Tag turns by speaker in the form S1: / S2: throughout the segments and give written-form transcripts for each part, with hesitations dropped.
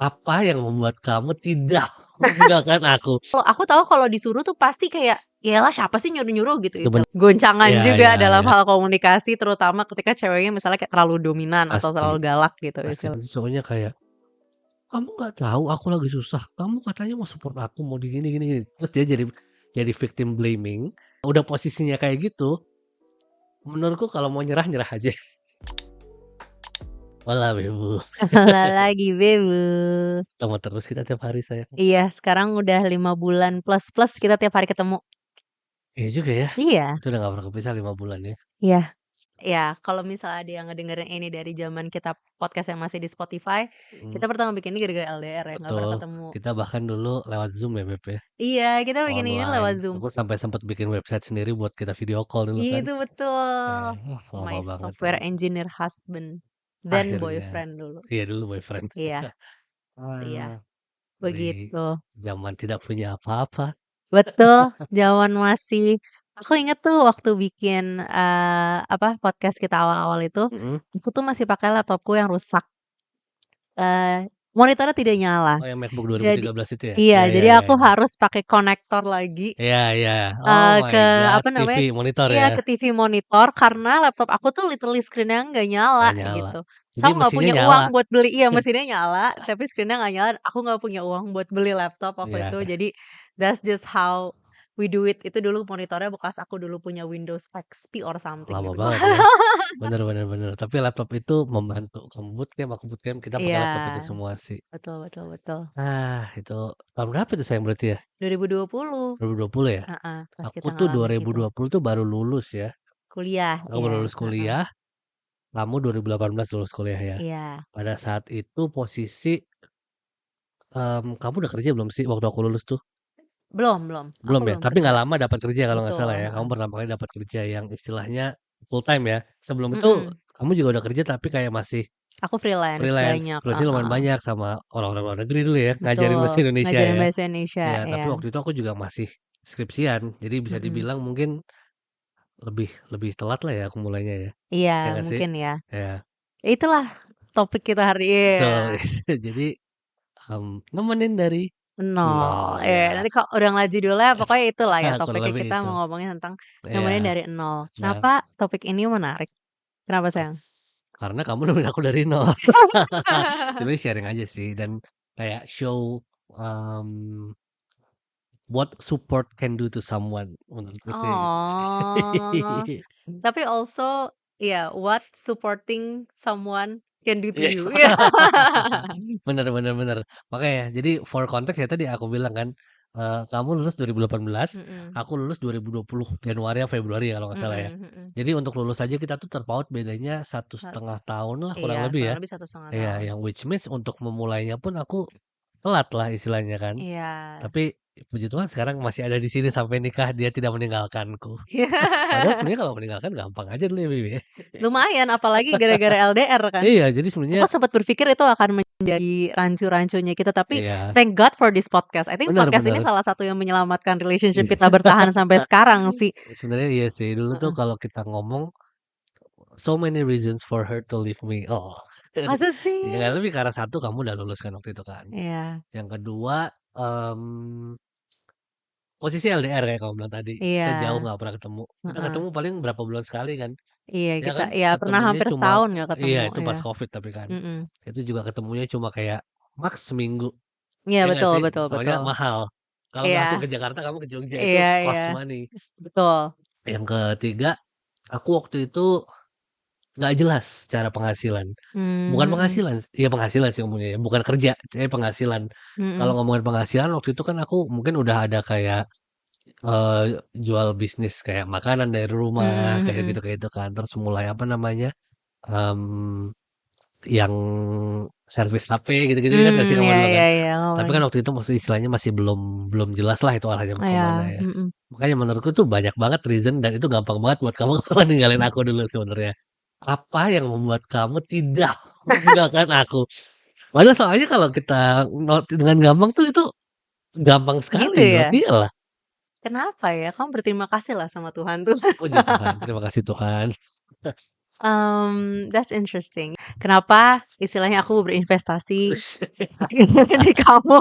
S1: Apa yang membuat kamu tidak meninggalkan aku?
S2: Kalau aku tahu kalau disuruh tuh pasti kayak, yaelah siapa sih nyuruh-nyuruh gitu
S1: Itu bener.
S2: goncangan
S1: Iya
S2: juga
S1: iya
S2: dalam
S1: iya.
S2: hal komunikasi terutama ketika ceweknya misalnya kayak terlalu dominan atau
S1: Pasti.
S2: terlalu galak gitu
S1: Pasti
S2: istilah.
S1: nanti cowoknya kayak, "Kamu nggak tahu aku lagi susah, kamu katanya mau support aku, mau di gini gini gini." Terus dia jadi victim blaming, udah posisinya kayak gitu, menurutku kalau mau nyerah, nyerah aja. Walah Bebu,
S2: Salah lagi Bebu.
S1: ketemu terus kita tiap hari sayang.
S2: Iya sekarang udah 5 bulan plus kita tiap hari ketemu.
S1: Iya juga ya,
S2: Iya.
S1: itu udah gak pernah kepisah 5 bulan ya.
S2: Iya. Ya kalau misalnya ada yang ngedengerin ini dari zaman kita podcast yang masih di Spotify,
S1: Mhm,
S2: kita pertama bikin ini gara-gara LDR ya, nggak pernah
S1: betul.
S2: ketemu.
S1: Kita bahkan dulu lewat Zoom ya Beb ya,
S2: Iya, kita bikin ini
S1: online.
S2: lewat Zoom.
S1: Aku sampai sempet bikin website sendiri buat kita video call dulu kan.
S2: Itu betul.
S1: Lama
S2: My
S1: banget
S2: software
S1: emang.
S2: engineer husband dan
S1: Akhirnya,
S2: boyfriend dulu.
S1: iya dulu boyfriend.
S2: Iya, iya,
S1: Ah, di
S2: begitu.
S1: zaman tidak punya apa-apa.
S2: Betul, zaman masih aku inget tuh waktu bikin, podcast kita awal-awal itu,
S1: Mhm.
S2: aku tuh masih pakai laptopku yang rusak, monitornya tidak nyala.
S1: Oh yang MacBook
S2: Jadi
S1: 2013 itu ya? Iya
S2: iya,
S1: iya
S2: jadi
S1: iya
S2: aku
S1: iya.
S2: harus pakai konektor lagi,
S1: Iya iya. Oh my
S2: ke
S1: god,
S2: apa
S1: TV
S2: namanya
S1: monitor
S2: iya,
S1: ya?
S2: ke TV monitor karena laptop aku tuh literally screen-nya nggak nyala
S1: Nggak nyala.
S2: gitu. So,
S1: Jadi
S2: aku nggak
S1: mesinnya
S2: punya
S1: nyala.
S2: uang buat beli iya, mesinnya nyala, tapi screen-nya nggak nyala, aku nggak punya uang buat beli laptop waktu itu.
S1: Iya,
S2: Jadi, that's just how we do it. Itu dulu monitornya bekas aku dulu punya Windows XP or something
S1: lama
S2: gitu.
S1: banget ya. Bener bener bener. Tapi laptop itu membantu kamu bootcamp, aku bootcamp, kita pakai
S2: Iya,
S1: laptop itu semua sih.
S2: betul betul betul.
S1: Itu tahun berapa itu sayang berarti ya?
S2: 2020,
S1: 2020 ya?
S2: heeh, pas
S1: Aku
S2: kita
S1: tuh
S2: ngalamin itu.
S1: 2020 tuh baru lulus ya.
S2: Kuliah,
S1: Aku baru
S2: ya,
S1: lulus
S2: heeh,
S1: kuliah, kamu 2018 lulus kuliah ya.
S2: iya.
S1: Pada saat itu posisi, kamu udah kerja belum sih waktu aku lulus tuh?
S2: Belum, aku
S1: Belum ya?
S2: belum
S1: Tapi nggak
S2: kerja.
S1: lama dapat kerja kalau nggak salah
S2: Betul,
S1: ya? Kamu
S2: heeh,
S1: pertama kali dapat kerja yang istilahnya full time ya? Sebelum itu
S2: mhm.
S1: kamu juga udah kerja tapi kayak masih
S2: Aku freelance
S1: freelance,
S2: banyak,
S1: freelance-nya lumayan
S2: heeh,
S1: banyak sama orang-orang luar negeri dulu ya, ngajarin
S2: betul,
S1: bahasa Indonesia
S2: ngajarin
S1: ya.
S2: bahasa Indonesia,
S1: Iya, tapi
S2: iya,
S1: waktu itu aku juga masih skripsian, jadi bisa
S2: mhm,
S1: dibilang mungkin lebih lebih telat lah ya aku mulainya ya.
S2: iya
S1: Ya nggak sih?
S2: mungkin ya.
S1: Ya,
S2: Itulah topik kita hari
S1: betul.
S2: iya,
S1: Jadi, nemenin dari
S2: nol,
S1: nol ya.
S2: nanti kalau udah ngeliat judulnya pokoknya itulah ya
S1: Kurang
S2: topiknya
S1: lebih
S2: kita
S1: itu.
S2: mau ngomongin tentang nemenin
S1: Iya.
S2: dari nol.
S1: Nah,
S2: Kenapa topik ini menarik? Kenapa sayang?
S1: karena kamu nemenin aku dari nol. Sebenarnya sharing aja sih dan kayak show, what support can do to someone menurutku sih.
S2: Oh, tapi also ya what supporting someone can do to
S1: Iya.
S2: you. Iya.
S1: Bener bener bener. Makanya jadi for context ya tadi aku bilang kan, kamu lulus 2018,
S2: Mhm,
S1: aku lulus 2020 Januari atau Februari ya kalau nggak salah ya.
S2: mhm mhm.
S1: Jadi untuk lulus aja kita tuh terpaut bedanya 1,5 tahun lah kurang
S2: Iya,
S1: lebih
S2: kurang
S1: ya.
S2: lebih 1,5
S1: Iya,
S2: tahun.
S1: yang which means untuk memulainya pun aku telat lah istilahnya kan.
S2: Iya.
S1: Tapi puji Tuhan sekarang masih ada di sini sampai nikah dia tidak meninggalkanku. Padahal sebenarnya kalau meninggalkan gampang aja dulu ya, Bibi, ya.
S2: Lumayan, apalagi gara-gara LDR kan.
S1: Iya, jadi sebenarnya
S2: Aku sempat berpikir itu akan menjadi rancu-rancunya kita, tapi
S1: iya,
S2: thank God for this podcast. I think
S1: benar
S2: podcast ini
S1: benar.
S2: salah satu yang menyelamatkan relationship kita bertahan sampai sekarang sih.
S1: Sebenarnya iya sih, dulu tuh
S2: Heeh.
S1: kalau kita ngomong, so many reasons for her to leave me. Oh,
S2: Masa
S1: ya nggak,
S2: sih?
S1: tapi karena satu kamu udah lulus kan waktu itu kan.
S2: Iya,
S1: Yang kedua, posisi LDR kayak kamu bilang tadi, kita jauh
S2: iya,
S1: nggak pernah ketemu. Kita
S2: heeh.
S1: ketemu paling berapa bulan sekali kan,
S2: Iya,
S1: ya
S2: kita
S1: kan?
S2: ya pernah
S1: Ketemunya
S2: hampir
S1: cuma
S2: setahun nggak
S1: iya
S2: ketemu,
S1: itu
S2: iya,
S1: pas Covid tapi kan.
S2: mhm.
S1: Itu juga ketemunya cuma kayak max seminggu,
S2: Iya,
S1: ya nggak
S2: betul
S1: sih?
S2: betul
S1: Soalnya
S2: betul.
S1: mahal. Kalau nggak aku
S2: Iya,
S1: ke Jakarta, kamu ke Jogja, itu
S2: iya iya,
S1: cost money.
S2: betul.
S1: Yang ketiga, aku waktu itu nggak jelas cara penghasilan. Bukan
S2: Mhm,
S1: penghasilan, iya penghasilan sih umumnya ya, bukan kerja, tapi penghasilan. Kalau
S2: mhm,
S1: ngomongin penghasilan waktu itu kan aku mungkin udah ada kayak, jual bisnis kayak makanan dari rumah,
S2: mhm
S1: kayak
S2: mhm.
S1: gitu kayak gitu kan. Terus mulai apa namanya, mmm, yang servis HP gitu-gitu kan nggak sih kamu
S2: Iya
S1: dulu
S2: iya
S1: kan?
S2: iya,
S1: Tapi
S2: ngomongin
S1: kan waktu itu masih istilahnya masih belum belum jelas lah itu arahnya mau ke mana
S2: iya,
S1: ya.
S2: mhm.
S1: Makanya menurutku tuh banyak banget reason dan itu gampang banget buat kamu kalau ninggalin aku dulu sebenarnya. Apa yang membuat kamu tidak meninggalkan aku? Padahal soalnya kalau kita dengan gampang tuh itu gampang
S2: Gitu
S1: sekali loh.
S2: ya?
S1: Iyalah,
S2: Kenapa ya? Kamu berterima kasih lah sama Tuhan tuh.
S1: puji Tuhan, terima kasih Tuhan.
S2: That's interesting. Kenapa istilahnya aku berinvestasi
S1: Terus
S2: di kamu,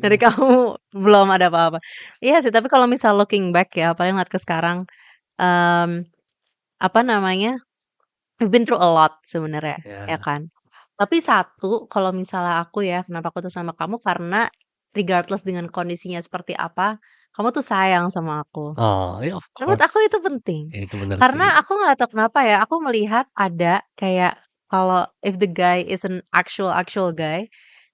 S2: dari kamu belum ada apa-apa. Iya sih, tapi kalau misal looking back ya, paling ngeliat ke sekarang, mmm, apa namanya, we've been through a lot sebenarnya, ya
S1: ya.
S2: kan. Tapi satu, kalau misalnya aku ya, kenapa aku tuh sama kamu, karena regardless dengan kondisinya seperti apa, kamu tuh sayang sama aku.
S1: Oh, ya of
S2: Menurut aku
S1: course.
S2: itu penting.
S1: Ya itu benar sih.
S2: Karena aku nggak tahu kenapa ya, aku melihat ada kayak kalau if the guy is an actual guy,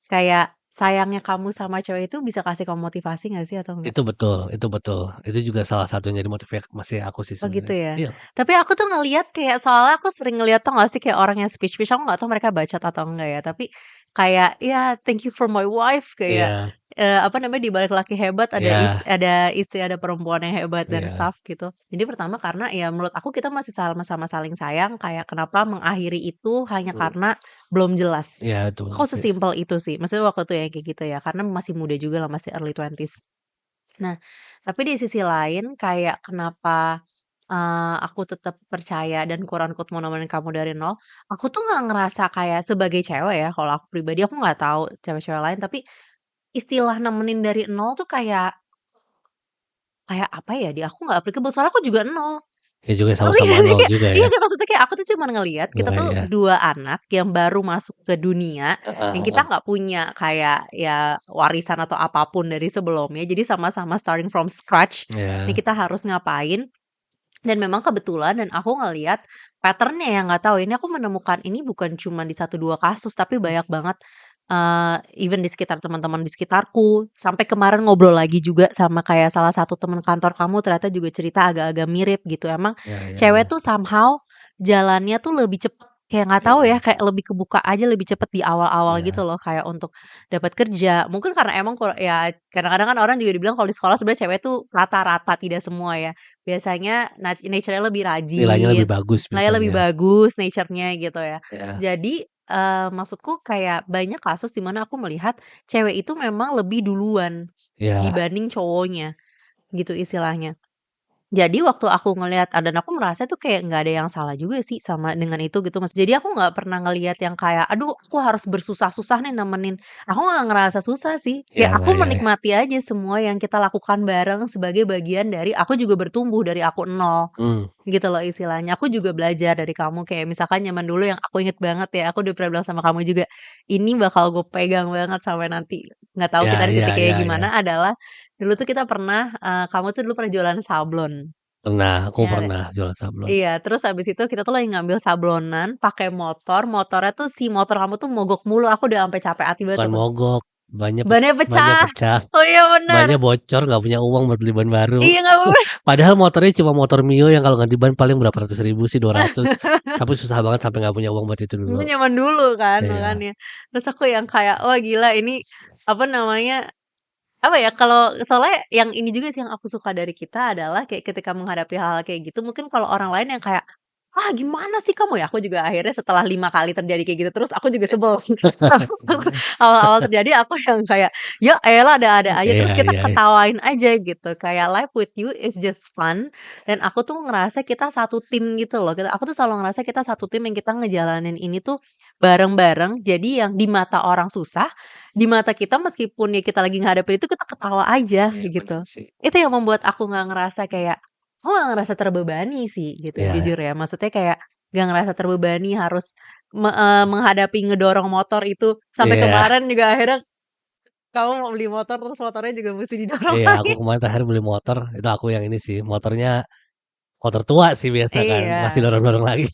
S2: kayak sayangnya kamu sama cewek itu bisa kasih kamu motivasi nggak sih atau enggak?
S1: Itu betul itu betul. Itu juga salah satu yang jadi motivasi aku sih
S2: Oh gitu
S1: sebenarnya sih.
S2: ya?
S1: Iya.
S2: Tapi aku tuh ngelihat kayak soalnya aku sering ngeliat tau gak sih kayak orang yang speech-speech, aku nggak tahu mereka bacot atau enggak ya, tapi kayak, ya thank you for my wife, kayak,
S1: Iya
S2: apa namanya, di balik laki hebat
S1: iya
S2: ada istri, ada perempuan yang hebat dan
S1: iya
S2: stuff gitu. Jadi pertama karena ya menurut aku kita masih sama-sama saling sayang, kayak kenapa mengakhiri itu hanya
S1: mhm.
S2: karena belum jelas.
S1: Iya itu benar
S2: Aku
S1: sih.
S2: sesimpel itu sih, maksudnya waktu itu ya kayak gitu ya, karena masih muda juga lah, masih early 20s. Nah, tapi di sisi lain kayak kenapa, aku tetap percaya dan quote unquote mau nemenin kamu dari nol, aku tuh nggak ngerasa kayak sebagai cewek ya, kalau aku pribadi aku nggak tahu cewek-cewek lain, tapi istilah nemenin dari nol tuh kayak kayak apa ya, di aku nggak applicable, soalnya aku juga nol.
S1: Ya juga
S2: Ngerti
S1: sama-sama
S2: nggak sih?
S1: nol
S2: Kayak
S1: juga
S2: iya,
S1: ya.
S2: kayak maksudnya kayak aku tuh cuman ngelihat kita
S1: Wah
S2: tuh
S1: iya.
S2: 2 anak yang baru masuk ke dunia,
S1: Heeh
S2: yang kita
S1: heeh.
S2: nggak punya kayak ya warisan atau apapun dari sebelumnya, jadi sama-sama starting from scratch, ini
S1: Iya
S2: kita harus ngapain. Dan memang kebetulan dan aku ngelihat pattern-nya ya, nggak tahu ini aku menemukan ini bukan cuma di satu 2 kasus, tapi banyak banget, even di sekitar teman-teman di sekitarku, sampai kemarin ngobrol lagi juga sama kayak salah satu teman kantor kamu ternyata juga cerita agak-agak mirip gitu. Emang
S1: iya iya
S2: cewek
S1: iya.
S2: tuh somehow jalannya tuh lebih cepet, kayak nggak tahu ya,
S1: Iya
S2: kayak lebih kebuka aja lebih cepet di awal-awal gitu
S1: iya.
S2: loh, kayak untuk dapat kerja. Mungkin karena emang ya kadang-kadang kan orang juga dibilang kalau di sekolah sebenarnya cewek tuh rata-rata, tidak semua ya. Biasanya nature-nya lebih
S1: Nilainya
S2: rajin,
S1: lebih bagus
S2: nilainya lebih
S1: biasanya.
S2: bagus nature-nya gitu ya.
S1: Iya
S2: Jadi, maksudku kayak banyak kasus di mana aku melihat cewek itu memang lebih duluan
S1: iya
S2: dibanding cowoknya, gitu istilahnya. Jadi waktu aku ngelihat dan aku merasa tuh kayak nggak ada yang salah juga sih sama dengan itu gitu, Mas. Jadi aku nggak pernah ngelihat yang kayak, "Aduh aku harus bersusah-susah nih nemenin." Aku nggak ngerasa susah sih,
S1: iya
S2: kayak
S1: iya
S2: aku
S1: iya iya.
S2: menikmati aja semua yang kita lakukan bareng sebagai bagian dari aku juga bertumbuh dari aku nol,
S1: Mmm,
S2: gitu loh istilahnya. Aku juga belajar dari kamu kayak misalkan zaman dulu yang aku inget banget ya, aku udah pernah bilang sama kamu juga, ini bakal gue pegang banget sampai nanti nggak tahu
S1: iya
S2: kita di
S1: iya
S2: titik kayak
S1: iya iya.
S2: gimana adalah, dulu tuh kita pernah, kamu tuh dulu pernah jualan sablon.
S1: Pernah, aku
S2: Ya,
S1: pernah jualan sablon.
S2: iya, terus habis itu kita tuh lagi ngambil sablonan pakai motor, motornya tuh si motor kamu tuh mogok mulu, aku udah sampai capek hati banget
S1: Bukan
S2: itu.
S1: mogok,
S2: Bannya
S1: bannya
S2: pecah.
S1: pecah,
S2: Oh iya bener.
S1: bannya bocor, nggak punya uang buat beli ban baru.
S2: Iya nggak apa-apa.
S1: Padahal motornya cuma motor Mio yang kalau ganti ban paling berapa ratus ribu sih, 200, tapi susah banget sampai nggak punya uang buat itu
S2: Itu
S1: dulu.
S2: zaman dulu kan
S1: Iya
S2: makanya. Terus aku yang kayak, wah gila ini, apa namanya, apa ya, kalau soalnya yang ini juga sih yang aku suka dari kita adalah kayak ketika menghadapi hal-hal kayak gitu, mungkin kalau orang lain yang kayak, "Ah, gimana sih kamu ya?" Aku juga akhirnya setelah 5 kali terjadi kayak gitu terus, aku juga sebel sih. Awal-awal terjadi aku yang kayak, "Ya elah ada-ada aja," terus
S1: iya
S2: kita
S1: iya iya.
S2: ketawain aja gitu, kayak life with you is just fun, dan aku tuh ngerasa kita satu tim gitu loh, aku tuh selalu ngerasa kita satu tim yang kita ngejalanin ini tuh bareng-bareng, jadi yang di mata orang susah, di mata kita meskipun ya kita lagi ngadepin itu kita ketawa aja
S1: Iya bener
S2: gitu.
S1: sih.
S2: Itu yang membuat aku nggak ngerasa kayak aku nggak ngerasa terbebani sih gitu,
S1: Iya
S2: jujur ya. Maksudnya kayak nggak ngerasa terbebani harus menghadapi ngedorong motor itu, sampai
S1: iya
S2: kemarin juga akhirnya kamu mau beli motor terus motornya juga mesti didorong
S1: iya, aku
S2: lagi.
S1: kemarin terakhir beli motor, itu aku yang ini sih, motornya motor tua sih biasa kan, masih
S2: Iya,
S1: dorong-dorong lagi.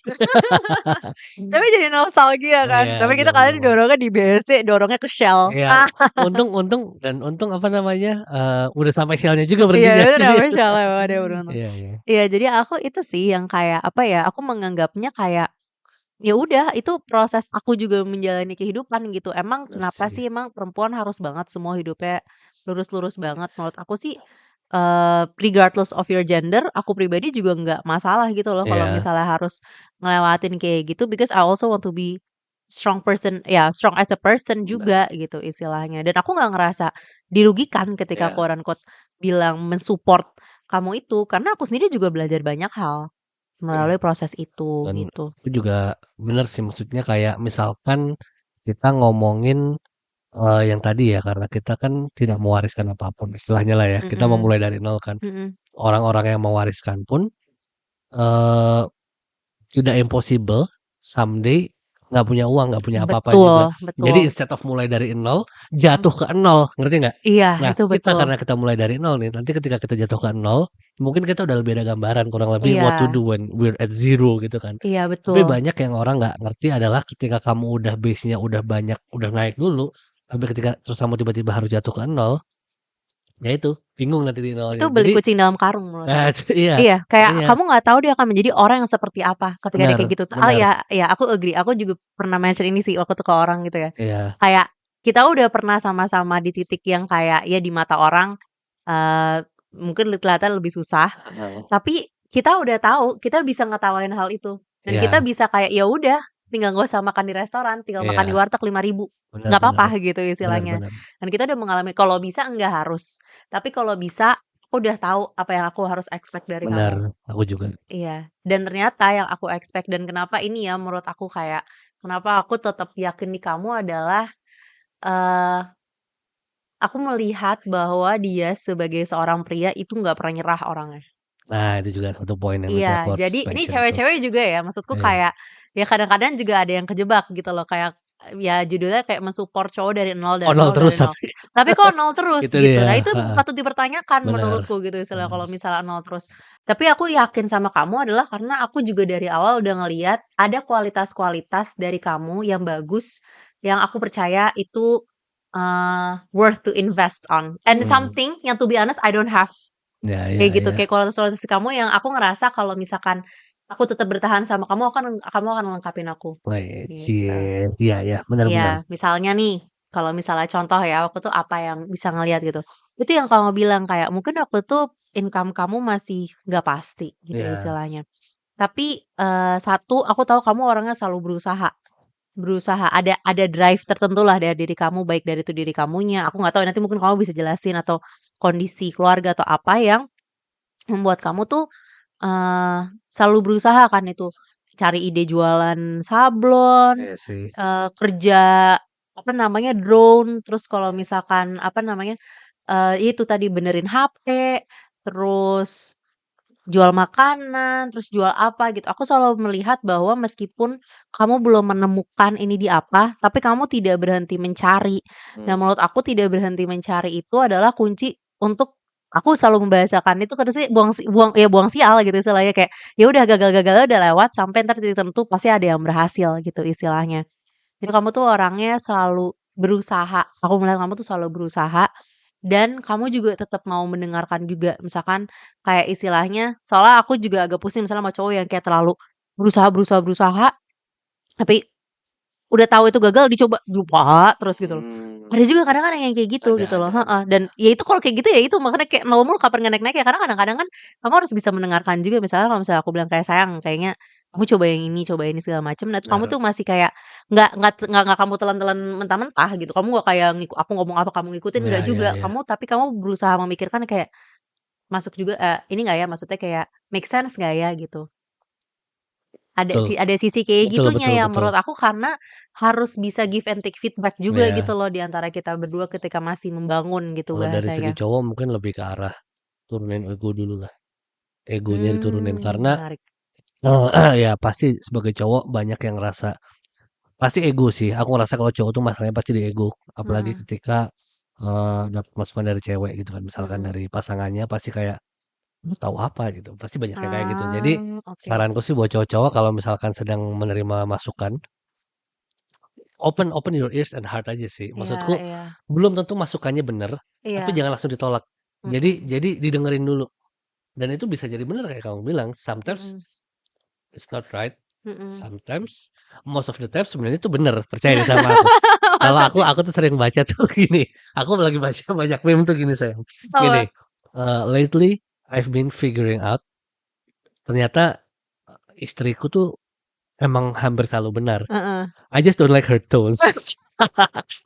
S2: tapi jadi nostalgia kan,
S1: Iya,
S2: tapi kita kalian
S1: zaman-zaman
S2: didorongnya di BSD, dorongnya ke Shell.
S1: iya, untung apa namanya, udah sampai Shell-nya juga
S2: Iya,
S1: berhentinya,
S2: itu
S1: jadi
S2: namanya Shell emang dia beruntung.
S1: iya iya,
S2: Iya, jadi aku itu sih yang kayak, apa ya, aku menganggapnya kayak, ya udah itu proses aku juga menjalani kehidupan gitu. Emang
S1: bener
S2: kenapa
S1: sih.
S2: sih emang perempuan harus banget semua hidupnya lurus-lurus banget? Menurut aku sih, regardless of your gender, aku pribadi juga nggak masalah gitu loh kalau
S1: Iya
S2: misalnya harus ngelewatin kayak gitu, because I also want to be strong person, ya strong as a person
S1: bener,
S2: juga gitu istilahnya. Dan aku nggak ngerasa dirugikan ketika
S1: iya
S2: quote unquote bilang mensupport kamu itu, karena aku sendiri juga belajar banyak hal melalui proses itu,
S1: Dan
S2: gitu.
S1: itu juga bener sih, maksudnya kayak misalkan kita ngomongin, yang tadi ya, karena kita kan tidak mewariskan apapun istilahnya lah ya, kita
S2: Mhm,
S1: memulai dari nol kan.
S2: mhm.
S1: Orang-orang yang mewariskan pun, eee, tidak impossible someday nggak punya uang, nggak punya apa-apa juga.
S2: Betul,
S1: Jadi
S2: betul.
S1: instead of mulai dari nol,
S2: Mhm.
S1: jatuh ke nol, ngerti nggak?
S2: Iya,
S1: Nah,
S2: itu
S1: kita
S2: betul.
S1: karena kita mulai dari nol nih, nanti ketika kita jatuh ke nol, mungkin kita udah lebih ada gambaran kurang lebih what to
S2: Iya,
S1: do when we're at zero gitu kan.
S2: iya
S1: Tapi
S2: betul.
S1: banyak yang orang nggak ngerti adalah ketika kamu udah base-nya udah banyak, udah naik dulu, tapi ketika terus kamu tiba-tiba harus jatuh ke nol, ya itu, bingung nanti di nolnya.
S2: Itu beli
S1: Jadi,
S2: kucing dalam karung menurut
S1: nah,
S2: aku.
S1: iya,
S2: Iya, kayak
S1: makanya
S2: kamu nggak tahu dia akan menjadi orang yang seperti apa ketika dia
S1: benar,
S2: kayak gitu tuh. Ah,
S1: benar,
S2: ya ya aku agree, aku juga pernah mention ini sih waktu tuh ke orang gitu ya.
S1: iya,
S2: Kayak kita udah pernah sama-sama di titik yang kayak ya di mata orang, mungkin kelihatan lebih susah,
S1: heeh,
S2: tapi kita udah tahu, kita bisa ngetawain hal itu. Dan kita
S1: iya,
S2: bisa kayak, ya udah tinggal nggak usah makan di restoran, tinggal makan di
S1: iya,
S2: warteg 5.000
S1: benar,
S2: nggak
S1: benar,
S2: apa-apa gitu
S1: benar,
S2: istilahnya.
S1: benar,
S2: Dan kita udah mengalami kalau bisa enggak harus, tapi kalau bisa aku udah tahu apa yang aku harus expect dari
S1: benar,
S2: kamu.
S1: aku juga.
S2: Iya, dan ternyata yang aku expect dan kenapa ini ya menurut aku kayak, kenapa aku tetap yakin di kamu adalah, eee, aku melihat bahwa dia sebagai seorang pria itu nggak pernah nyerah orangnya.
S1: Nah, itu juga satu poin yang nanti aku
S2: Iya,
S1: harus
S2: jadi ini
S1: mention tuh.
S2: cewek-cewek juga ya, maksudku
S1: Iya,
S2: kayak, ya kadang-kadang juga ada yang kejebak gitu loh, kayak, ya judulnya kayak men-support cowok dari nol
S1: oh
S2: dari
S1: nol
S2: nol
S1: terus
S2: dari nol.
S1: tapi
S2: Tapi kok nol terus
S1: itu
S2: gitu.
S1: dia,
S2: Nah itu
S1: heeh,
S2: patut dipertanyakan
S1: benar,
S2: menurutku gitu istilah
S1: benar,
S2: kalau misalnya nol terus. Tapi aku yakin sama kamu adalah karena aku juga dari awal udah ngelihat ada kualitas-kualitas dari kamu yang bagus, yang aku percaya itu, worth to invest on, and
S1: mmm,
S2: something yang to be honest I don't have.
S1: iya, iya,
S2: Kayak gitu,
S1: iya.
S2: kayak kualitas-kualitas kamu yang aku ngerasa kalau misalkan aku tetap bertahan sama kamu, kamu akan ngelengkapin aku,
S1: Wih, cie,
S2: gitu.
S1: iya, iya, benar, benar.
S2: Iya, misalnya nih, kalau misalnya contoh ya, aku tuh apa yang bisa ngelihat gitu, itu yang kamu bilang kayak mungkin waktu itu income kamu masih nggak pasti gitu ya
S1: Iya,
S2: istilahnya. Tapi, satu aku tahu kamu orangnya selalu berusaha berusaha, ada drive tertentu lah dari diri kamu, baik dari itu diri kamunya, aku nggak tahu nanti mungkin kamu bisa jelasin atau kondisi keluarga atau apa yang membuat kamu tuh, selalu berusaha kan itu, cari ide jualan sablon,
S1: iya sih,
S2: kerja, apa namanya, drone, terus kalau misalkan, apa namanya, itu tadi benerin HP, terus jual makanan, terus jual apa gitu. Aku selalu melihat bahwa meskipun kamu belum menemukan ini di apa, tapi kamu tidak berhenti mencari. Nah,
S1: mmm,
S2: menurut aku tidak berhenti mencari itu adalah kunci untuk aku selalu membahasakan itu kadang sih buang sial gitu istilahnya kayak, ya udah gagal-gagalnya udah lewat sampai entar titik tertentu pasti ada yang berhasil gitu istilahnya. Jadi kamu tuh orangnya selalu berusaha, aku melihat kamu tuh selalu berusaha dan kamu juga tetap mau mendengarkan juga. Misalkan kayak istilahnya soalnya aku juga agak pusing misalnya sama cowok yang kayak terlalu berusaha berusaha berusaha, tapi udah tahu itu gagal dicoba coba terus gitu loh.
S1: mmm,
S2: Ada juga kadang-kadang yang kayak gitu loh,
S1: ada,
S2: heeh, dan ya itu kalau kayak gitu ya itu makanya kayak nol mulu kapan nggak naik-naik ya karena kadang-kadang kan kamu harus bisa mendengarkan juga misalnya kalau misalnya aku bilang kayak, "Sayang kayaknya kamu coba yang ini segala macem." Nah itu kamu
S1: benar,
S2: tuh masih kayak nggak kamu telan-telan mentah-mentah gitu, kamu nggak kayak aku ngomong apa kamu ngikutin,
S1: iya,
S2: nggak
S1: iya,
S2: juga.
S1: iya,
S2: Tapi kamu berusaha memikirkan kayak, masuk juga, ini nggak ya, maksudnya kayak make sense nggak ya gitu.
S1: betul,
S2: Ada sisi kayak
S1: betul,
S2: gitunya
S1: betul,
S2: ya
S1: betul.
S2: menurut aku karena harus bisa give and take feedback juga gitu
S1: Iya,
S2: loh di antara kita berdua ketika masih membangun gitu
S1: kalau dari segi
S2: bahasanya.
S1: cowok mungkin lebih ke arah turunin ego dulu lah, egonya diturunin karena,
S2: Menarik.
S1: ya pasti sebagai cowok banyak yang ngerasa pasti ego sih, aku ngerasa kalau cowok tuh masalahnya pasti di ego, apalagi
S2: Mhm,
S1: ketika, dapet masukan dari cewek gitu kan, misalkan
S2: mhm.
S1: dari pasangannya pasti kayak, "Lu tahu apa?" Gitu, pasti banyak yang kayak gitu. Jadi,
S2: Oke.
S1: saranku sih buat cowok-cowok kalau misalkan sedang menerima masukan, open open your ears and heart aja sih.
S2: Iya,
S1: Maksudku,
S2: iya.
S1: belum tentu masukannya bener, tapi
S2: Iya,
S1: jangan langsung ditolak.
S2: mhm,
S1: Jadi didengerin dulu, dan itu bisa jadi bener kayak kamu bilang, sometimes
S2: mhm,
S1: it's not right,
S2: mhm.
S1: sometimes most of the time sebenarnya itu bener, percaya deh sama aku. Kalau
S2: Masa sih?
S1: aku tuh sering baca tuh gini, aku lagi baca banyak meme tuh gini sayang, gini,
S2: Apa?
S1: "Lately I've been figuring out ternyata, istriku tuh emang hampir selalu benar.
S2: Heeh.
S1: I just don't like her tones."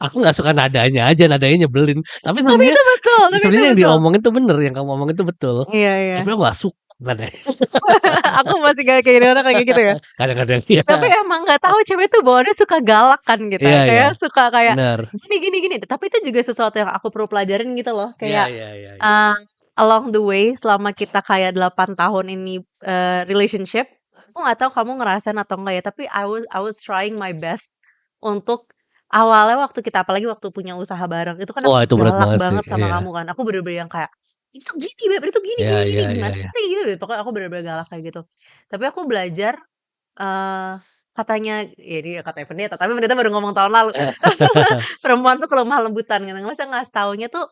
S1: Aku nggak suka nadanya aja, nadanya nyebelin. Tapi
S2: Tapi
S1: sebenarnya
S2: itu betul tapi itu
S1: sebenarnya yang
S2: betul.
S1: diomongin tuh bener, yang kamu omongin tuh betul.
S2: Iya, iya.
S1: Tapi aku nggak suka Bukan ya?
S2: Aku masih gak kayak gini orang kayak gitu ya.
S1: Kadang-kadang iya.
S2: Tapi emang nggak tahu cewek tuh bawaannya suka galak kan kita,
S1: Iya iya,
S2: kayak suka kayak
S1: bener.
S2: gini gini gini, tapi itu juga sesuatu yang aku perlu pelajarin gitu loh,
S1: Iya
S2: kayak,
S1: iya iya iya.
S2: eee, along the way selama kita kayak 8 tahun ini, relationship, aku nggak tahu kamu ngerasain atau enggak ya, tapi I was trying my best untuk awalnya waktu kita apalagi waktu punya usaha bareng, itu kan
S1: Wah,
S2: aku
S1: itu berat
S2: galak
S1: banget sih,
S2: banget sama
S1: iya.
S2: kamu kan, aku bener-bener yang kayak, "Itu gini Beb, itu gini
S1: Iya
S2: gini gini,
S1: iya iya
S2: gimana
S1: iya.
S2: sih?" Gitu, pokoknya aku bener-bener galak kayak gitu. Tapi aku belajar katanya ya dia katanya pendeta, tapi pendeta baru ngomong tahun lalu. Perempuan tuh kelemah lembutan gitu, maksudnya ngasih taunya tuh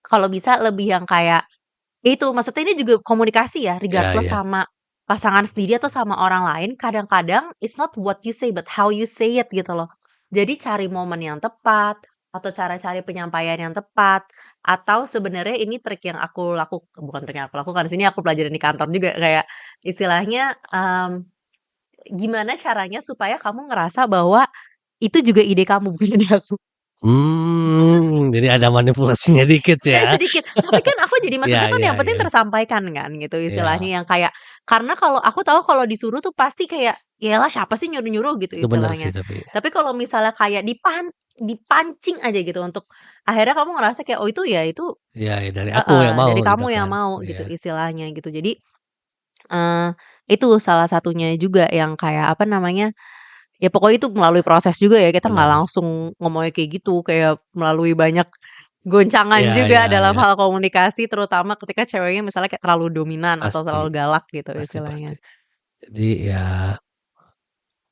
S2: kalau bisa lebih yang kayak itu, maksudnya ini juga komunikasi ya,
S1: Iya
S2: regardless
S1: iya.
S2: sama pasangan sendiri atau sama orang lain, kadang-kadang it's not what you say but how you say it gitu loh. Jadi cari momen yang tepat, atau cara cari penyampaian yang tepat, atau sebenarnya ini trik yang bukan trik yang aku lakukan, sini aku pelajarin di kantor juga, kayak istilahnya, gimana caranya supaya kamu ngerasa bahwa itu juga ide kamu, bukan ide aku.
S1: Jadi ada manipulasinya dikit ya?
S2: Sedikit, tapi kan aku jadi
S1: Iya
S2: maksudnya kan
S1: iya
S2: yang penting
S1: iya.
S2: tersampaikan kan gitu istilahnya
S1: Iya,
S2: yang kayak karena kalau aku tahu kalau disuruh tuh pasti kayak, "Yaelah siapa sih nyuruh-nyuruh," gitu
S1: itu bener sih
S2: istilahnya.
S1: tapi.
S2: Tapi kalau misalnya kayak dipancing aja gitu untuk akhirnya kamu ngerasa kayak, "Oh itu ya itu"
S1: Iya iya, dari aku
S2: heeh,
S1: yang mau
S2: "dari
S1: gitu
S2: kamu yang
S1: kan.
S2: mau,"
S1: Iya,
S2: gitu istilahnya gitu. Jadi, eee, itu salah satunya juga yang kayak apa namanya, ya pokoknya itu melalui proses juga ya, kita nggak
S1: benar.
S2: langsung ngomongnya kayak gitu, kayak melalui banyak goncangan
S1: Iya iya
S2: juga dalam
S1: iya.
S2: hal komunikasi, terutama ketika ceweknya misalnya kayak terlalu dominan atau
S1: Pasti
S2: terlalu galak gitu
S1: pasti pasti.
S2: istilahnya.
S1: Jadi ya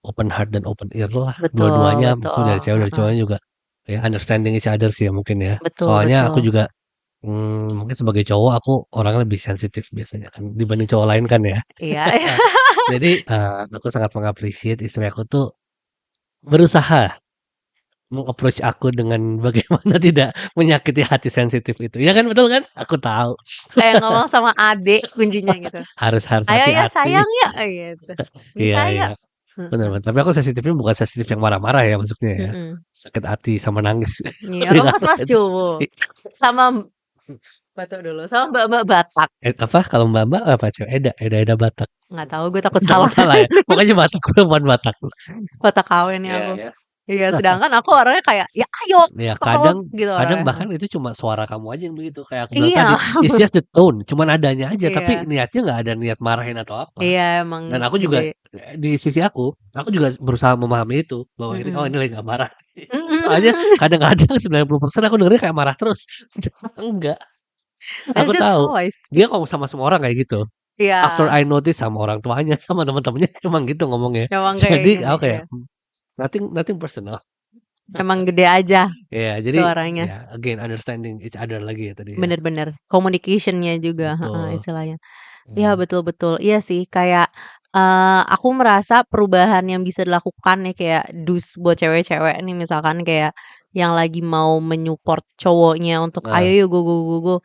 S1: open heart dan open ear lah
S2: Betul
S1: dua-duanya, maksudnya
S2: betul,
S1: dari cewek dari
S2: heeh,
S1: cowoknya juga ya understanding each other sih ya mungkin ya.
S2: betul
S1: Soalnya aku
S2: betul.
S1: juga, mungkin sebagai cowok aku orangnya lebih sensitif biasanya kan dibanding cowok lain kan ya.
S2: Iya,
S1: Jadi, aku sangat meng-appreciate istri aku tuh berusaha meng-approach aku dengan bagaimana tidak menyakiti hati sensitif itu. Ya kan, betul kan? Aku tahu
S2: kayak ngomong sama adek kuncinya gitu,
S1: harus harus
S2: "Ayo ya
S1: hati-hati.
S2: sayang ya," gitu,
S1: Iya
S2: "bisa
S1: iya,
S2: ya?"
S1: bener
S2: Heeh,
S1: bener. Tapi aku sensitifnya bukan sensitif yang marah-marah ya maksudnya ya.
S2: mhm,
S1: Sakit hati sama nangis
S2: iya, oh
S1: bisa
S2: Mas
S1: itu.
S2: Cowok, sama Batuk dulu, sama Mbak-mbak Batak,
S1: Apa kalau Mbak-mbak apa, Eda Batak.
S2: nggak tahu gue takut
S1: Takut
S2: salah,
S1: salah ya? Pokoknya Batak, perempuan Batak.
S2: Batak KW nih
S1: Iya
S2: aku.
S1: iya.
S2: Iya, sedangkan aku orangnya kayak, "Ya ayo,
S1: Ya
S2: peluk,"
S1: kadang
S2: gitu
S1: kadang
S2: orangnya.
S1: bahkan itu cuma suara kamu aja yang begitu, kayak aku bilang tadi,
S2: Iya,
S1: it's just the tone, cuman adanya aja, tapi
S2: iya,
S1: niatnya nggak ada niat marahin atau apa.
S2: iya emang
S1: Dan aku juga,
S2: gede,
S1: di sisi aku juga berusaha memahami itu, bahwa ini, oh ini
S2: mhm.
S1: lagi nggak marah. Soalnya
S2: Mhm.
S1: kadang-kadang 90% aku dengernya kayak marah terus. Enggak,
S2: That's
S1: aku
S2: just
S1: tahu,
S2: how I
S1: dia
S2: speak.
S1: ngomong sama semua orang kayak gitu. After
S2: Iya,
S1: I notice sama orang tuanya, sama teman-temannya emang gitu ngomongnya.
S2: emang kayak
S1: Jadi
S2: gini,
S1: aku kayak,
S2: iya.
S1: nothing nothing personal.
S2: Emang gede aja
S1: Ya jadi
S2: suaranya.
S1: ya again understanding each other lagi ya tadi ya.
S2: Bener bener, communication-nya juga, heeh,
S1: Betul.
S2: istilahnya. Iya,
S1: Mmm,
S2: betul betul. Iya sih, kayak, aku merasa perubahan yang bisa dilakukan nih, kayak buat cewek-cewek nih, misalkan kayak yang lagi mau menyupport cowoknya untuk, "Ayo
S1: nah,
S2: yuk, go go go go."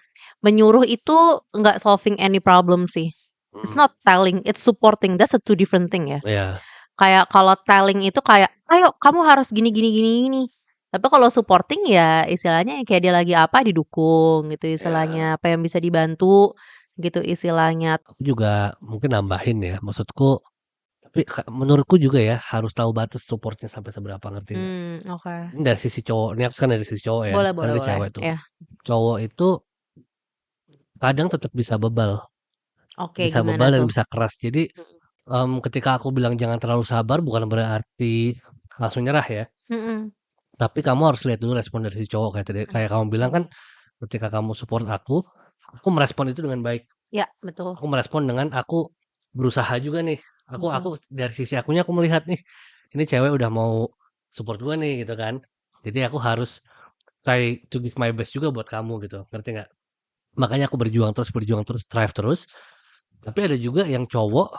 S2: Menyuruh itu nggak solving any problem sih. It's
S1: mhm,
S2: not telling, it's supporting, that's a two different thing ya.
S1: iya
S2: Kayak kalau telling itu kayak, "Ayo kamu harus gini gini gini gini." Tapi kalau supporting ya istilahnya kayak dia lagi apa didukung gitu
S1: iya.
S2: istilahnya, apa yang bisa dibantu gitu istilahnya.
S1: Aku juga mungkin nambahin ya, maksudku tapi menurutku juga ya harus tahu batas support-nya sampai seberapa, ngerti nggak?
S2: Oke.
S1: Ini dari sisi cowok, ini aku kan dari sisi cowok ya,
S2: Boleh
S1: kan
S2: boleh
S1: dia
S2: boleh.
S1: cewek tuh.
S2: Iya.
S1: Cowok itu kadang tetap bisa bebal,
S2: Oke, gimana
S1: dan
S2: tuh?
S1: bisa keras. Jadi,
S2: Mhm.
S1: ketika aku bilang jangan terlalu sabar bukan berarti langsung nyerah ya,
S2: Mhm.
S1: tapi kamu harus lihat dulu respon dari si cowok kayak tadi kayak kamu bilang kan,
S2: Oke.
S1: ketika kamu support aku merespon itu dengan baik.
S2: Ya, betul.
S1: Aku merespon dengan aku berusaha juga nih. Aku
S2: Mhm.
S1: dari sisi akunya aku melihat nih, ini cewek udah mau support gua nih gitu kan. Jadi aku harus try to give my best juga buat kamu gitu, ngerti nggak? Makanya aku berjuang terus, strive terus. Tapi ada juga yang cowok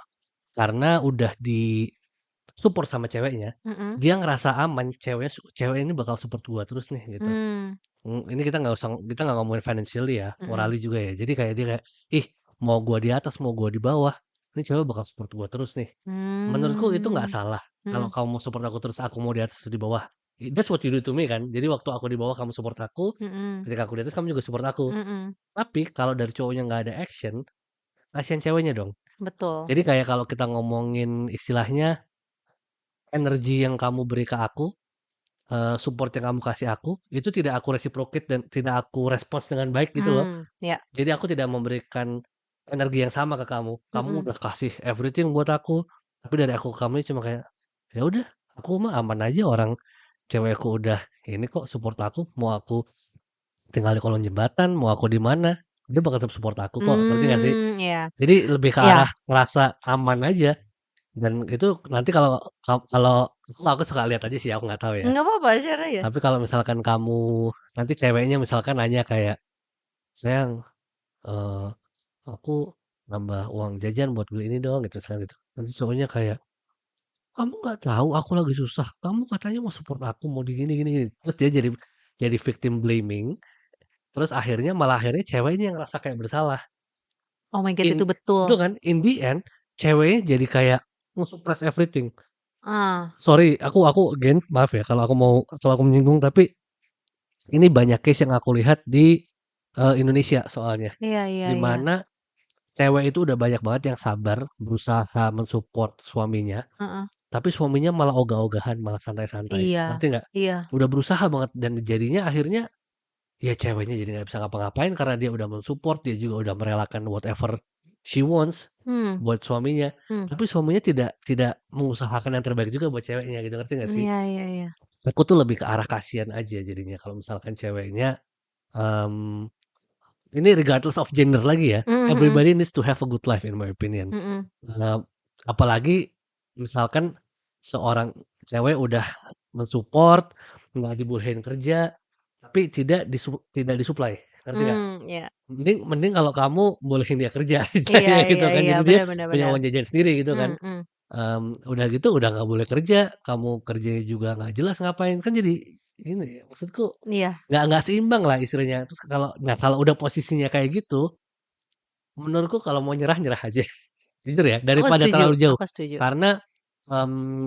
S1: karena udah di-support sama ceweknya,
S2: Mhm.
S1: dia ngerasa aman cewek ini bakal support gua terus nih gitu.
S2: Mmm.
S1: Ini kita nggak ngomongin financially ya,
S2: Mhm.
S1: morally juga ya. Jadi kayak dia kayak, "Ih, mau gua di atas, mau gua di bawah, ini cewek bakal support gua terus nih." Menurutku itu nggak
S2: Mmm.
S1: salah, kalau
S2: Mhm.
S1: kamu mau support aku terus, aku mau di atas atau di bawah. That's what you do to me kan. Jadi waktu aku di bawah kamu support aku,
S2: Mhm.
S1: ketika aku di atas kamu juga support aku.
S2: Mhm.
S1: Tapi kalau dari cowoknya nggak ada action, kasihan ceweknya dong.
S2: Betul.
S1: Jadi kayak kalau kita ngomongin istilahnya energi yang kamu beri ke aku, support yang kamu kasih aku, itu tidak aku reciprocate dan tidak aku respons dengan baik gitu loh.
S2: Ya.
S1: Jadi aku tidak memberikan energi yang sama ke kamu. Kamu
S2: Mhm.
S1: udah kasih everything buat aku, tapi dari aku ke kamu cuma kayak, ya udah, aku mah aman aja orang cewekku udah ini kok support aku, mau aku tinggal di kolong jembatan, mau aku di mana, dia bakal tetap support aku kok, ngerti gak sih?
S2: Iya.
S1: Jadi lebih ke
S2: Iya.
S1: arah ngerasa aman aja dan itu nanti kalau kalau aku suka lihat aja sih, aku nggak tahu ya.
S2: Nggak apa-apa, share aja.
S1: Tapi kalau misalkan kamu nanti ceweknya misalkan nanya kayak, "Sayang, eee, aku nambah uang jajan buat beli ini dong," gitu misalkan gitu. Nanti cowoknya kayak, "Kamu nggak tahu aku lagi susah, kamu katanya mau support aku, mau di gini gini gini." Terus dia jadi victim blaming, terus akhirnya ceweknya yang ngerasa kayak bersalah.
S2: Oh my God, itu
S1: Itu
S2: betul.
S1: kan, in the end, ceweknya jadi kayak nge-suppress everything.
S2: Ah.
S1: Sorry, aku again, maaf ya kalau aku menyinggung, tapi ini banyak case yang aku lihat di, Indonesia soalnya.
S2: Iya iya
S1: Di
S2: iya.
S1: mana cewek itu udah banyak banget yang sabar, berusaha men-support suaminya,
S2: Heeh.
S1: tapi suaminya malah ogah-ogahan, malah santai-santai,
S2: Iya.
S1: ngerti nggak?
S2: Iya.
S1: Udah berusaha banget dan jadinya akhirnya, ya ceweknya jadi nggak bisa ngapa-ngapain karena dia udah men-support, dia juga udah merelakan whatever she wants
S2: Hmm.
S1: buat suaminya,
S2: Hmm.
S1: tapi suaminya tidak tidak mengusahakan yang terbaik juga buat ceweknya gitu, ngerti nggak sih?
S2: Iya iya iya.
S1: Aku tuh lebih ke arah kasihan aja jadinya kalau misalkan ceweknya, mmm, ini regardless of gender lagi ya,
S2: Mhm mhm.
S1: everybody needs to have a good life in my opinion.
S2: Mhm.
S1: Apalagi misalkan seorang cewek udah men-support, nggak dibolehin kerja, tapi tidak disuplai, ngerti nggak?
S2: Iya.
S1: Mending mending kalau kamu bolehin dia kerja
S2: Iya
S1: istilahnya
S2: iya
S1: gitu kan,
S2: iya,
S1: jadi dia
S2: bener bener
S1: punya
S2: bener.
S1: uang jajan sendiri gitu kan.
S2: Mhm.
S1: Udah gitu udah nggak boleh kerja, kamu kerjanya juga nggak jelas ngapain, kan jadi ini ya, maksudku
S2: Iya.
S1: nggak seimbang lah istilahnya. Terus kalau udah posisinya kayak gitu, menurutku kalau mau nyerah, nyerah aja. Jujur ya, daripada terlalu jauh.
S2: Aku setuju.
S1: Karena,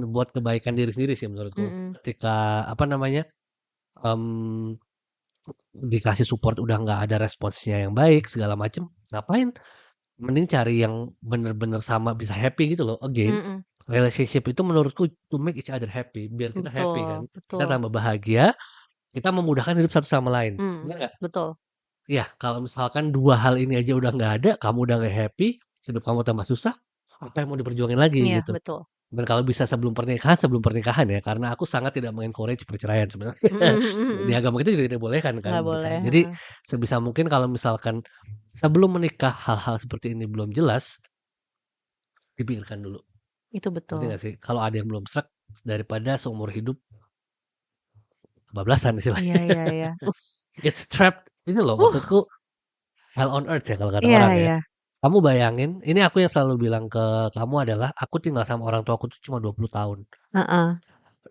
S1: buat kebaikan diri sendiri sih menurutku.
S2: Mhm.
S1: Ketika, apa namanya, mmm, dikasih support udah nggak ada responsnya yang baik segala macem, ngapain? Mending cari yang bener-bener sama bisa happy gitu loh. Again,
S2: Mhm.
S1: relationship itu menurutku to make each other happy, biar kita happy kan.
S2: Betul
S1: Kita
S2: betul.
S1: tambah bahagia, kita memudahkan hidup satu sama lain, bener nggak?
S2: Betul.
S1: Iya, kalau misalkan 2 hal ini aja udah nggak ada, kamu udah nggak happy, hidup kamu tambah susah, apa yang mau diperjuangin lagi
S2: Iya,
S1: gitu.
S2: betul.
S1: Dan kalau bisa sebelum pernikahan ya, karena aku sangat tidak mengencourage perceraian sebenarnya.
S2: Mhm mhm
S1: Di
S2: mhm.
S1: agama kita juga tidak boleh kan
S2: Nggak
S1: gitu kan.
S2: boleh,
S1: Jadi
S2: heeh.
S1: sebisa mungkin kalau misalkan sebelum menikah hal-hal seperti ini belum jelas, dipikirkan dulu.
S2: Itu
S1: Ngerti
S2: betul.
S1: nggak sih? Kalau ada yang belum sreg, daripada seumur hidup kebablasan
S2: Iya
S1: istilahnya.
S2: iya iya.
S1: It's trapped ini loh
S2: Uh,
S1: maksudku hell on earth ya kalau kata
S2: iya
S1: orang ya.
S2: iya.
S1: Kamu bayangin, ini aku yang selalu bilang ke kamu adalah aku tinggal sama orang tuaku tuh cuma 20 tahun.
S2: Heeh.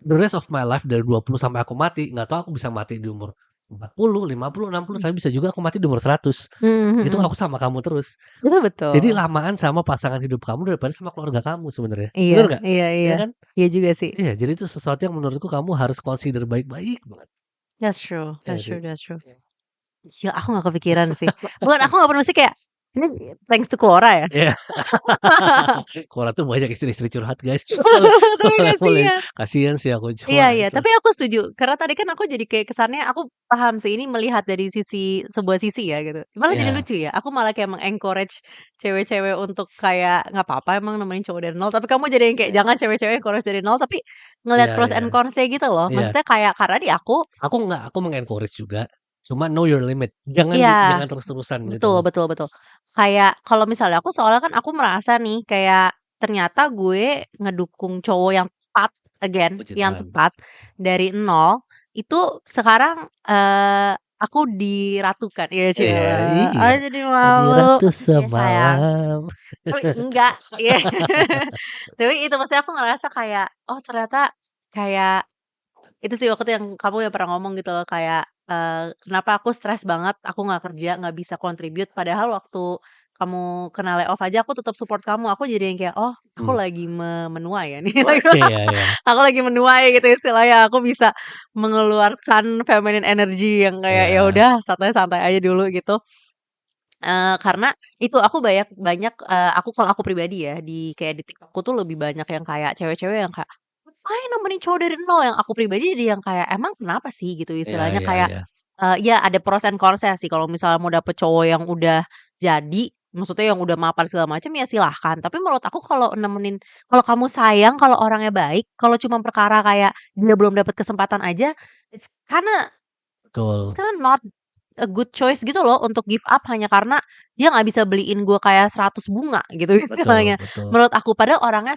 S1: The rest of my life dari 20 sampai aku mati, nggak tahu aku bisa mati di umur 40, 50, 60, tapi bisa juga aku mati di umur 100.
S2: Mhm
S1: Itu
S2: mhm.
S1: aku sama kamu terus.
S2: Itu
S1: Jadi
S2: betul.
S1: lamaan sama pasangan hidup kamu daripada sama keluarga kamu sebenarnya.
S2: Iya
S1: Bener nggak?
S2: iya
S1: Iya
S2: iya.
S1: kan?
S2: Iya juga sih.
S1: Iya, jadi itu sesuatu yang menurutku kamu harus consider baik-baik banget.
S2: That's true
S1: Iya
S2: that's
S1: nggak sih?
S2: true that's true.
S1: Iya.
S2: Gila, aku nggak kepikiran sih. Bukan aku nggak pernah sih kayak, ini thanks to Quora ya?
S1: Iya. Quora tuh banyak istri-istri curhat guys. Kalau
S2: Tapi
S1: kalau kamu lihat,
S2: kasihan.
S1: kasihan sih aku
S2: Iya
S1: cuma
S2: iya,
S1: itu.
S2: tapi aku setuju, karena tadi kan aku jadi kayak kesannya aku paham sih, ini melihat dari sisi sebuah sisi ya gitu. Malah jadi
S1: Iya,
S2: lucu ya, aku malah kayak meng-encourage cewek-cewek untuk kayak, "Nggak apa-apa emang nemenin cowok dari nol," tapi kamu jadi yang kayak,
S1: iya,
S2: "Jangan cewek-cewek encourage dari nol," tapi ngelihat
S1: iya,
S2: pros
S1: iya,
S2: and cons-nya gitu loh.
S1: iya.
S2: Maksudnya kayak karena di aku
S1: Aku meng-encourage juga, cuma know your limit.
S2: iya,
S1: Jangan terus-terusan gitu
S2: betul
S1: loh.
S2: betul betul. Kayak kalau misalnya aku soalnya kan aku merasa nih, kayak ternyata gue ngedukung cowok yang tepat, again,
S1: Puji
S2: yang
S1: Tuhan.
S2: tepat dari nol, itu sekarang, aku diratukan. Iya
S1: Iya,
S2: cilah,
S1: iya.
S2: jadi
S1: Jadi
S2: malu.
S1: ratu
S2: Iya sayang.
S1: semalam.
S2: Tapi enggak, iya. Tapi itu maksudnya aku ngerasa kayak, oh ternyata kayak itu sih waktu itu yang kamu yang pernah ngomong gitu loh kayak, kenapa aku stres banget, aku nggak kerja, nggak bisa contribute, padahal waktu kamu kena layoff aja aku tetap support kamu. Aku jadi yang kayak, "Oh, aku
S1: Mmm.
S2: lagi menuai ya nih."
S1: Iya, iya.
S2: Aku lagi menuai gitu istilahnya, aku bisa mengeluarkan feminine energy yang kayak, ya
S1: Iya,
S2: udah santai-santai aja dulu gitu. Karena itu aku banyak banyak, kalau aku pribadi ya, kayak di TikTokku tuh lebih banyak yang kayak cewek-cewek yang kayak, "Ngapain nemenin cowok dari nol?" Yang aku pribadi jadi yang kayak, "Emang kenapa sih?" Gitu
S1: Iya
S2: istilahnya
S1: iya
S2: kayak,
S1: iya.
S2: ya ada pros and cons-nya sih kalau misalnya mau dapet cowok yang udah jadi, maksudnya yang udah mapan segala macam ya silahkan. Tapi menurut aku kalau kamu sayang, kalau orangnya baik, kalau cuma perkara kayak dia belum dapat kesempatan aja, it's kinda it's
S1: Betul.
S2: kinda not a good choice gitu loh untuk give up hanya karena dia nggak bisa beliin gue kayak 100 bunga gitu
S1: Betul
S2: istilahnya.
S1: betul
S2: Menurut aku padahal orangnya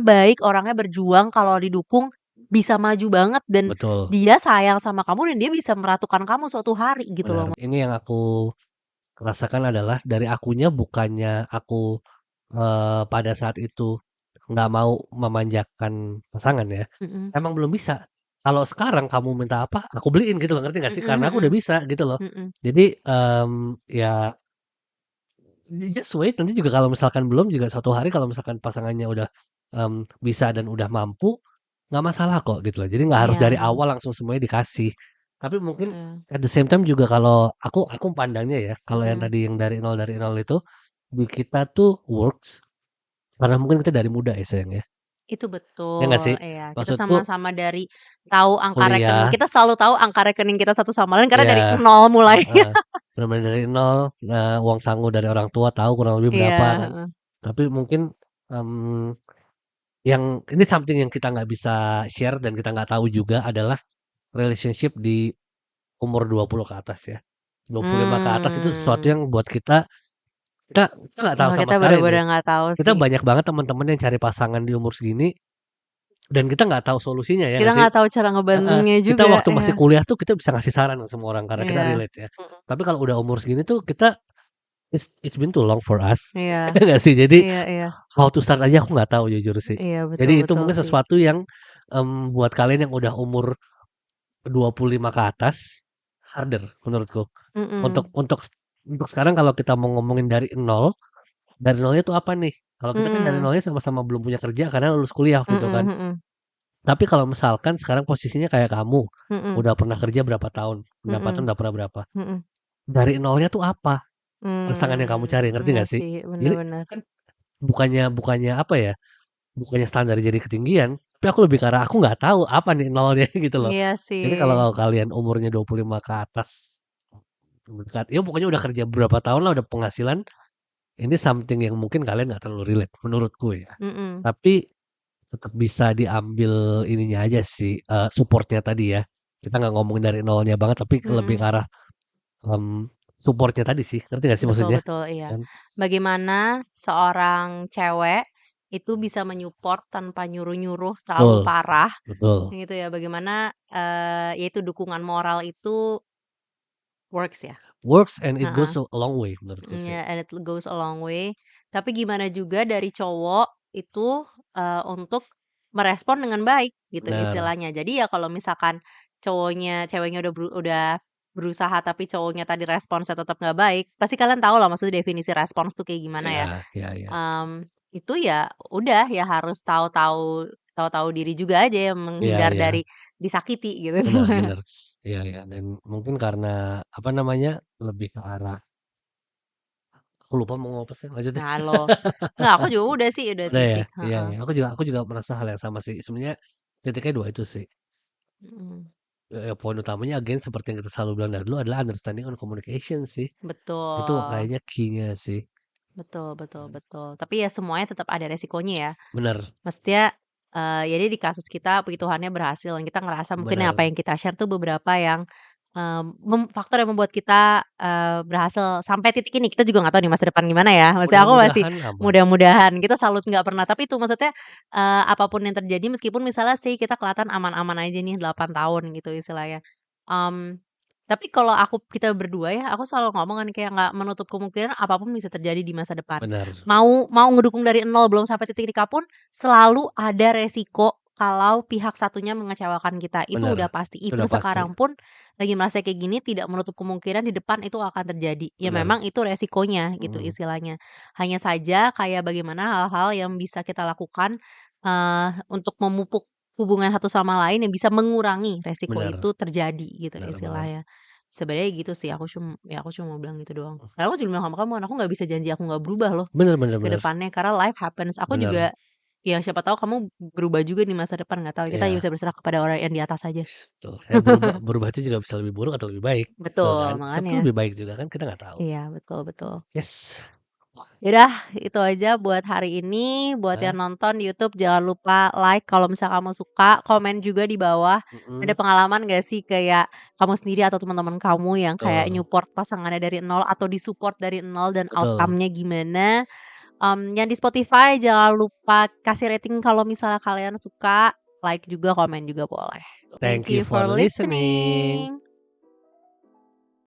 S2: baik, orangnya berjuang kalau didukung bisa maju banget dan
S1: betul.
S2: dia sayang sama kamu dan dia bisa meratukan kamu suatu hari gitu
S1: Benar.
S2: loh.
S1: Ini yang aku rasakan adalah dari akunya bukannya aku, pada saat itu nggak mau memanjakan pasangan ya,
S2: Mhm.
S1: emang belum bisa. Kalau sekarang kamu minta apa, aku beliin gitu loh, ngerti nggak sih?
S2: Mhm
S1: Karena aku udah
S2: mhm.
S1: bisa gitu loh.
S2: Mhm.
S1: Jadi, ya you just wait, nanti juga kalau misalkan belum juga suatu hari kalau misalkan pasangannya udah, bisa dan udah mampu, nggak masalah kok gitu loh. Jadi nggak harus dari
S2: Iya.
S1: awal langsung semuanya dikasih. Tapi mungkin
S2: Heeh.
S1: at the same time juga kalau aku pandangnya ya, kalau yang
S2: Mhm.
S1: tadi yang dari nol itu, di kita tuh works, karena mungkin kita dari muda ya sayang ya.
S2: Itu
S1: Ya nggak
S2: betul,
S1: sih?
S2: iya. Kita
S1: Maksudku
S2: sama-sama dari tahu angka rekening
S1: kuliah
S2: kita selalu tahu angka rekening kita satu sama lain karena
S1: ya
S2: dari nol mulai.
S1: heeh, bener-bener dari nol, uang sangu dari orang tua tahu kurang lebih
S2: Iya,
S1: berapa kan.
S2: heeh.
S1: Tapi mungkin, mmm yang ini something yang kita nggak bisa share dan kita nggak tahu juga adalah relationship di umur 20 ke atas ya. 25 ke atas itu sesuatu
S2: Mmm.
S1: yang buat kita nggak tahu
S2: Wah,
S1: sama
S2: kita
S1: sekali nih.
S2: bener-bener nggak tahu
S1: Kita
S2: sih.
S1: banyak banget teman-teman yang cari pasangan di umur segini dan kita nggak tahu solusinya ya
S2: Kita
S1: nggak sih?
S2: nggak tahu cara
S1: Heeh,
S2: ngebantunya
S1: kita
S2: juga,
S1: waktu
S2: iya.
S1: masih kuliah tuh kita bisa ngasih saran ke semua orang karena kita
S2: Iya.
S1: relate ya.
S2: Mhm.
S1: Tapi kalau udah umur segini tuh kita it's been too long for us.
S2: Iya.
S1: Ya nggak sih? Jadi
S2: Iya iya.
S1: how to start aja aku nggak tahu jujur sih.
S2: Iya, betul
S1: Jadi itu
S2: betul
S1: mungkin
S2: sih.
S1: sesuatu yang, buat kalian yang udah umur 25 ke atas, harder menurutku. Untuk
S2: Mhm.
S1: untuk untuk sekarang kalau kita mau ngomongin dari nolnya itu apa nih? Kalau kita kan dari
S2: Mhm.
S1: nolnya sama-sama belum punya kerja karena lulus kuliah waktu itu
S2: Mhm
S1: kan.
S2: mhm.
S1: Tapi kalau misalkan sekarang posisinya kayak kamu,
S2: Mhm.
S1: udah pernah kerja berapa tahun, pendapatan
S2: Mhm.
S1: udah pernah berapa,
S2: Mhm.
S1: dari nolnya tuh apa pasangan yang kamu cari, ngerti
S2: Iya
S1: nggak sih?
S2: sih, bener
S1: Jadi
S2: bener.
S1: kan bukannya apa ya, bukannya standar jadi ketinggian, tapi aku lebih ke arah aku nggak tahu apa nih nolnya gitu loh.
S2: Iya sih.
S1: Jadi kalau kalian umurnya 25 ke atas ya pokoknya udah kerja berapa tahun lah, udah penghasilan, ini something yang mungkin kalian nggak terlalu relate menurutku ya.
S2: Mhm.
S1: Tapi tetap bisa diambil ininya aja sih, support-nya tadi ya. Kita nggak ngomongin dari nolnya banget, tapi lebih ke
S2: Mhm.
S1: arah, support-nya tadi sih, ngerti nggak sih
S2: Betul
S1: maksudnya?
S2: betul, iya.
S1: Kan
S2: Bagaimana seorang cewek itu bisa menyupport tanpa nyuruh-nyuruh terlalu
S1: betul
S2: parah,
S1: betul.
S2: gitu ya. Bagaimana, ya itu dukungan moral itu works ya.
S1: Works and it
S2: Heeh.
S1: goes a long way menurutku sih.
S2: Ya, and it goes a long way. Tapi gimana juga dari cowok itu, untuk merespon dengan baik gitu
S1: Bener
S2: istilahnya. Jadi ya kalau misalkan ceweknya udah berusaha tapi cowoknya tadi responsnya tetap nggak baik, pasti kalian tahu lah maksudnya definisi respons tuh kayak gimana ya.
S1: iya iya iya.
S2: Itu ya udah ya harus tahu-tahu diri juga aja ya
S1: Iya
S2: menghindar
S1: iya,
S2: dari disakiti gitu.
S1: benar benar. Iya iya, dan mungkin karena, apa namanya, lebih ke arah aku lupa mau ngomong apa sih lanjutin.
S2: Nah lo nggak aku juga udah sih, udah
S1: Udah ya?
S2: titik,
S1: Iya
S2: heeh.
S1: iya, aku juga merasa hal yang sama sih. Sebenarnya titiknya 2 itu sih.
S2: Mhm.
S1: Poin utamanya again seperti yang kita selalu bilang dari dulu adalah understanding on communication sih. Itu
S2: Betul.
S1: kayaknya key-nya sih.
S2: Betul betul betul. Tapi ya semuanya tetap ada resikonya ya.
S1: Bener
S2: Maksudnya, jadi di kasus kita puji Tuhannya berhasil dan kita ngerasa mungkin apa
S1: bener.
S2: yang kita share tuh beberapa yang, faktor yang membuat kita, berhasil sampai titik ini. Kita juga nggak tahu di masa depan gimana ya. Maksudnya aku masih
S1: Mudah-mudahan aman.
S2: mudah-mudahan, kita salut nggak pernah. Tapi itu maksudnya, apa yang terjadi meskipun misalnya sih kita kelihatan aman-aman aja nih 8 tahun gitu istilahnya. Mmm, tapi kalau kita berdua ya, aku selalu ngomong kan kayak nggak menutup kemungkinan apapun bisa terjadi di masa depan.
S1: Bener
S2: Mau mau ngedukung dari nol belum sampai titik nikah pun, selalu ada resiko kalau pihak satunya mengecewakan kita, itu
S1: bener.
S2: udah pasti.
S1: Itu
S2: Even
S1: udah pasti.
S2: sekarang pun lagi merasa kayak gini, tidak menutup kemungkinan di depan itu akan terjadi. Ya
S1: Bener.
S2: memang itu resikonya gitu
S1: Mhm.
S2: istilahnya. Hanya saja kayak bagaimana hal-hal yang bisa kita lakukan, untuk memupuk hubungan satu sama lain yang bisa mengurangi resiko
S1: Bener
S2: itu terjadi gitu
S1: bener banget.
S2: istilahnya. Sebenarnya gitu sih, aku cuma mau bilang gitu doang. Karena aku juga bilang sama kamu kan, aku nggak bisa janji aku nggak berubah loh
S1: Bener bener
S2: ke
S1: bener,
S2: depannya, karena life happens. Aku
S1: bener.
S2: juga, ya siapa tahu kamu berubah juga di masa depan, nggak tahu. Kita
S1: Iya,
S2: bisa berserah kepada orang yang di atas aja.
S1: betul. Ya berubah berubah itu juga bisa lebih buruk atau lebih baik, betul kan?
S2: Betul,
S1: Siapa tahu
S2: makanya.
S1: lebih baik juga kan kita nggak tahu.
S2: Iya, betul betul.
S1: Yes.
S2: Ya udah, itu aja buat hari ini. Buat yang
S1: Heeh,
S2: nonton di YouTube jangan lupa like kalau misal kamu suka, komen juga di bawah. Ada
S1: mhm,
S2: pengalaman gak sih kayak kamu sendiri atau teman-teman kamu yang kayak
S1: betul
S2: nyupport pasangannya dari nol atau disupport dari nol dan
S1: betul.
S2: outcome-nya gimana? Yang di Spotify jangan lupa kasih rating kalau misalnya kalian suka, like juga, komen juga boleh. Thank
S1: Thank you
S2: you
S1: for
S2: for
S1: listening.
S2: listening.